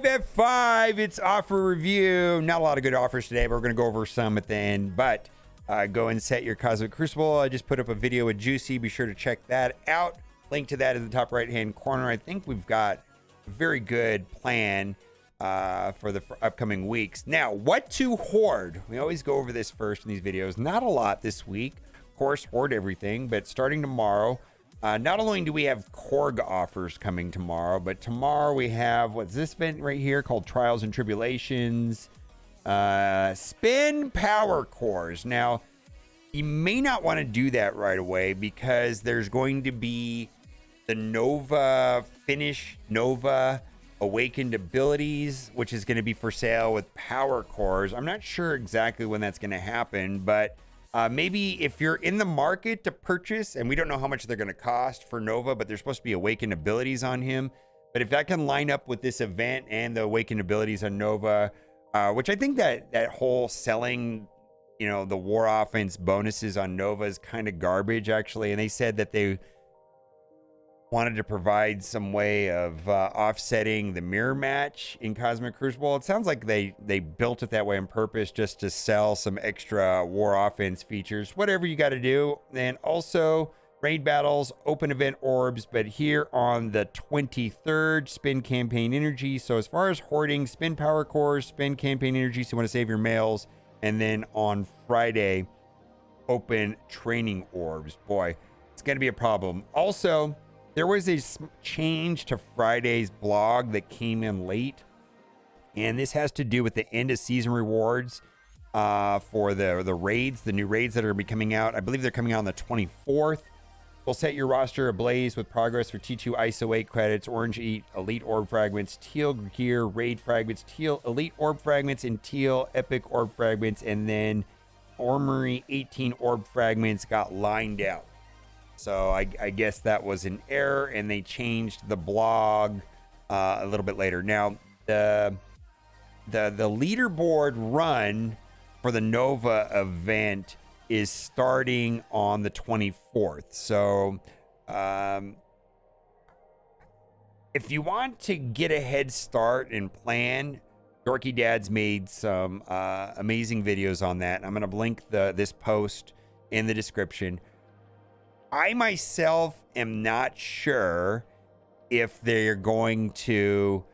F5, it's offer review. Not a lot of good offers today, but we're going to go over some at the end. But go and set your Cosmic Crucible. I just put up a video with Juicy. Be sure to check that out. Link to that in the top right-hand corner. I think we've got a very good plan for the upcoming weeks. Now, what to hoard? We always go over this first in these videos. Not a lot this week. Of course, hoard everything, but starting tomorrow, not only do we have Korg offers coming tomorrow, but tomorrow we have, what's this event right here called Trials and Tribulations, Spin Power Cores. Now, you may not want to do that right away because there's going to be the Nova, Finish Nova Awakened Abilities, which is going to be for sale with Power Cores. I'm not sure exactly when that's going to happen, but maybe if you're in the market to purchase, and we don't know how much they're going to cost for Nova, but there's supposed to be Awakened Abilities on him. But if that can line up with this event and the Awakened Abilities on Nova, which I think that whole selling, you know, the War Offense bonuses on Nova is kind of garbage, actually. And they said that they wanted to provide some way of offsetting the mirror match in Cosmic Crucible. It sounds like they built it that way on purpose just to sell some extra War Offense features. Whatever you got to do. And also raid battles, open event orbs, but here on the 23rd, spin campaign energy. So as far as hoarding, spin power cores, spin campaign energy, so you want to save your mails. And then on Friday, open training orbs. Boy, it's going to be a problem. Also, there was a change to Friday's blog that came in late, and this has to do with the end of season rewards for the raids, the new raids that are going to be coming out. I believe they're coming out on the 24th. We'll set your roster ablaze with progress for T2 ISO 8 credits, Orange Elite Orb Fragments, Teal Gear Raid Fragments, Teal Elite Orb Fragments, and Teal Epic Orb Fragments, and then Armory 18 Orb Fragments got lined out. So I guess that was an error, and they changed the blog a little bit later. Now, the leaderboard run for the Nova event is starting on the 24th. So if you want to get a head start and plan, Dorky Dad's made some amazing videos on that. I'm going to link this post in the description. I myself am not sure if they're going to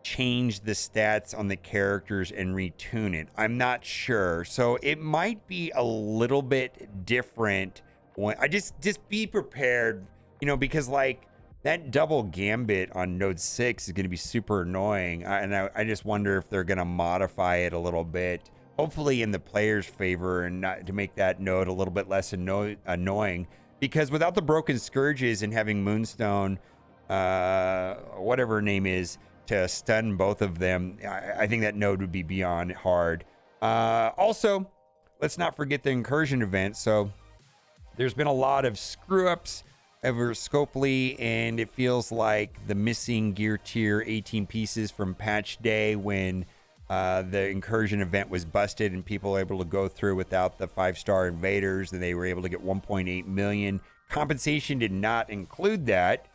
change the stats on the characters and retune it. I'm not sure. So it might be a little bit different. When I just be prepared, you know, because like that double gambit on node 6 is going to be super annoying. And I just wonder if they're going to modify it a little bit, hopefully in the player's favor, and not to make that node a little bit less annoying. Because without the broken scourges and having Moonstone, whatever her name is, to stun both of them, I think that node would be beyond hard. Also, let's not forget the incursion event. So there's been a lot of screw-ups over Scopely, and it feels like the missing gear tier 18 pieces from patch day when the incursion event was busted and people were able to go through without the 5-star invaders, and they were able to get 1.8 million. Compensation did not include that.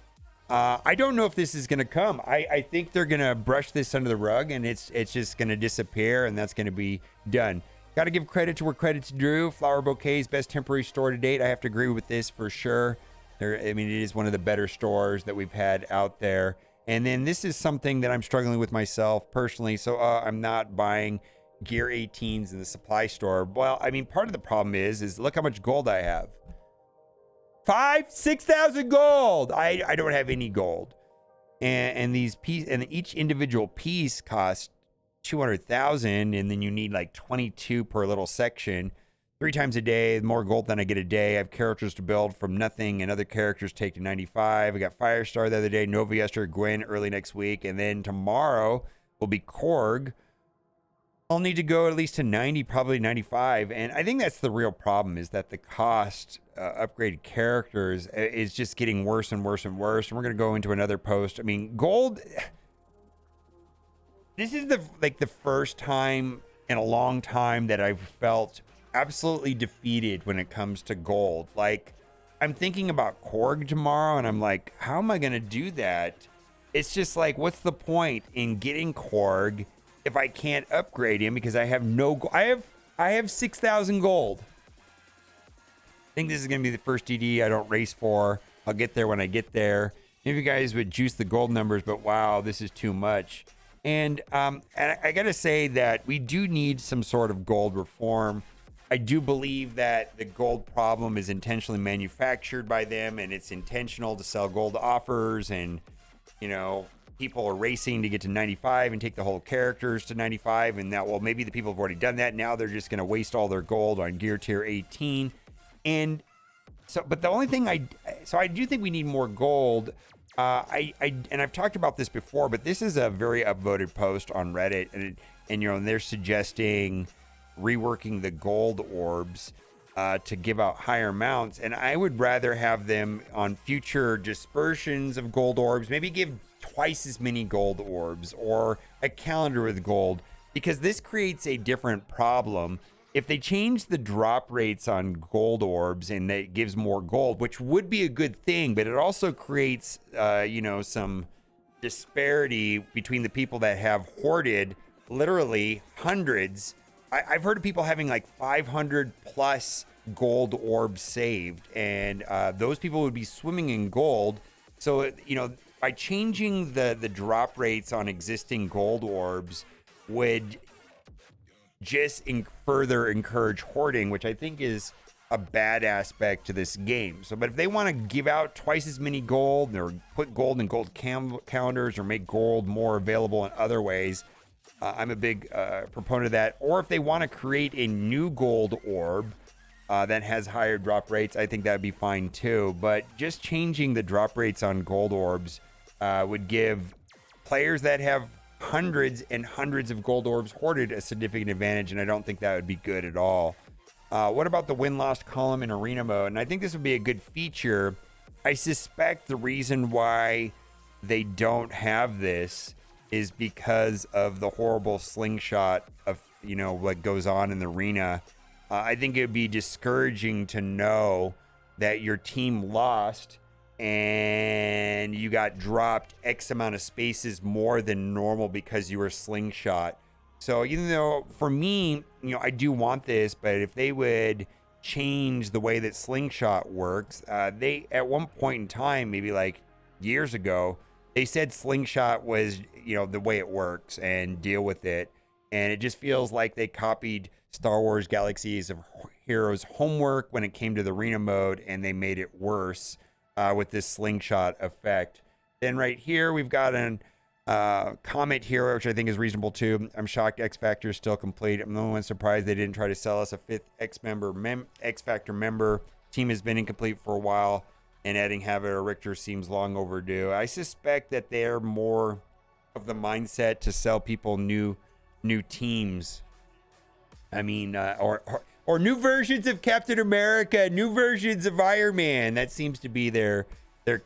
I don't know if this is going to come. I think they're going to brush this under the rug, and it's just going to disappear, and that's going to be done. Got to give credit to where credit's due. Flower Bouquets, best temporary store to date. I have to agree with this for sure. I mean, it is one of the better stores that we've had out there. And then this is something that I'm struggling with myself personally. So I'm not buying gear 18s in the supply store. Well, I mean, part of the problem is look how much gold I have. 6,000 gold. I don't have any gold. And each individual piece costs 200,000, and then you need like 22 per little section. 3 times a day, more gold than I get a day. I have characters to build from nothing, and other characters take to 95. I got Firestar the other day, Nova yesterday, Gwen early next week, and then tomorrow will be Korg. I'll need to go at least to 90, probably 95, and I think that's the real problem, is that the cost upgraded characters is just getting worse and worse and worse, and we're going to go into another post. I mean, gold, this is the first time in a long time that I've felt absolutely defeated when it comes to gold. Like, I'm thinking about Korg tomorrow, and I'm like, how am I going to do that it's just like, what's the point in getting Korg if I can't upgrade him because I have no I have 6,000 gold. I think this is going to be the first DD I don't race for. I'll get there when I get there. Maybe you guys would juice the gold numbers, but wow, this is too much. And I got to say that we do need some sort of gold reform. I do believe that the gold problem is intentionally manufactured by them, and it's intentional to sell gold offers, and you know, people are racing to get to 95 and take the whole characters to 95, and that, well, maybe the people have already done that. Now they're just going to waste all their gold on gear tier 18. And so, but the only thing I do think we need more gold. And I've talked about this before, but this is a very upvoted post on Reddit, and you know, they're suggesting reworking the gold orbs to give out higher amounts, and I would rather have them on future dispersions of gold orbs, maybe give twice as many gold orbs or a calendar with gold, because this creates a different problem. If they change the drop rates on gold orbs and it gives more gold, which would be a good thing, but it also creates you know, some disparity between the people that have hoarded literally hundreds. I've heard of people having like 500 plus gold orbs saved, and those people would be swimming in gold. So, you know, by changing the drop rates on existing gold orbs would just further encourage hoarding, which I think is a bad aspect to this game. So, but if they want to give out twice as many gold, or put gold in gold calendars, or make gold more available in other ways, I'm a big proponent of that. Or if they want to create a new gold orb that has higher drop rates, I think that'd be fine too. But just changing the drop rates on gold orbs would give players that have hundreds and hundreds of gold orbs hoarded a significant advantage, and I don't think that would be good at all. What about the win-loss column in arena mode? And I think this would be a good feature. I suspect the reason why they don't have this is because of the horrible slingshot of, you know, what goes on in the arena. I think it would be discouraging to know that your team lost and you got dropped X amount of spaces more than normal because you were slingshot. So even though for me, you know, I do want this, but if they would change the way that slingshot works, they at one point in time, maybe like years ago, they said slingshot was, you know, the way it works and deal with it. And it just feels like they copied Star Wars Galaxies of Heroes homework when it came to the arena mode, and they made it worse with this slingshot effect. Then right here, we've got an comment here, which I think is reasonable too. I'm shocked X Factor is still complete. I'm the only one surprised they didn't try to sell us a fifth X Factor member. Team has been incomplete for a while, and adding Habit or Richter seems long overdue. I suspect that they're more of the mindset to sell people new teams. I mean, or new versions of Captain America, new versions of Iron Man. That seems to be their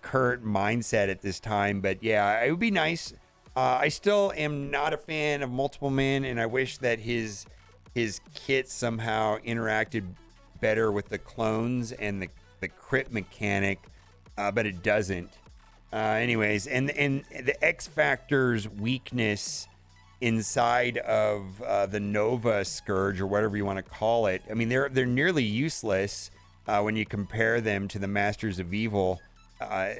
current mindset at this time. But yeah, it would be nice. I still am not a fan of multiple men, and I wish that his kit somehow interacted better with the clones and the crit mechanic, but it doesn't. Anyways, and the X Factor's weakness inside of the Nova Scourge, or whatever you want to call it, I mean, they're nearly useless when you compare them to the Masters of Evil.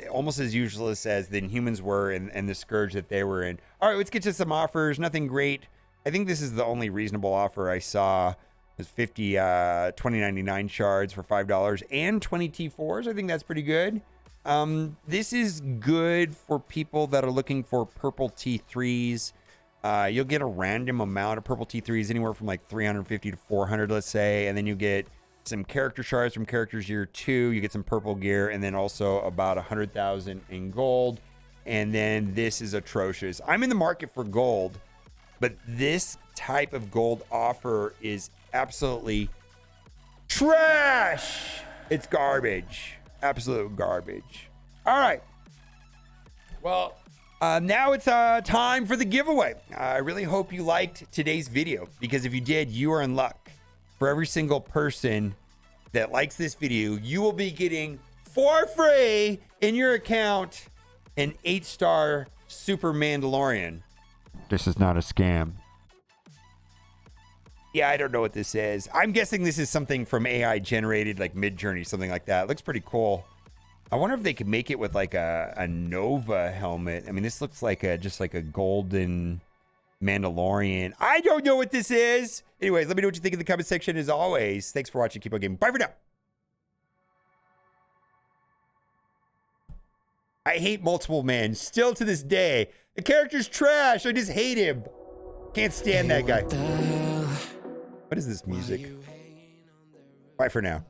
Almost as useless as the Inhumans were and the Scourge that they were in. All right, let's get to some offers. Nothing great. I think this is the only reasonable offer I saw. It was 50 2099 shards for $5 and 20 T4s. I think that's pretty good. This is good for people that are looking for purple T3s. You'll get a random amount of purple T3s, anywhere from like 350 to 400, let's say, and then you get some character shards from characters year 2. You get some purple gear, and then also about 100,000 in gold. And then this is atrocious. I'm in the market for gold, but this type of gold offer is absolutely trash. It's garbage. Absolute garbage. All right. Well, now it's time for the giveaway. I really hope you liked today's video, because if you did, you are in luck. For every single person that likes this video, you will be getting for free in your account an 8-star Super Mandalorian. This is not a scam. Yeah, I don't know what this is. I'm guessing this is something from AI generated, like Mid-Journey, something like that. It looks pretty cool. I wonder if they could make it with like a Nova helmet. I mean, this looks like just like a golden Mandalorian. I don't know what this is. Anyways, let me know what you think in the comment section. As always, thanks for watching. Keep on gaming. Bye for now. I hate Multiple Man. Still to this day. The character's trash. I just hate him. Can't stand that guy. What is this music? Bye for now.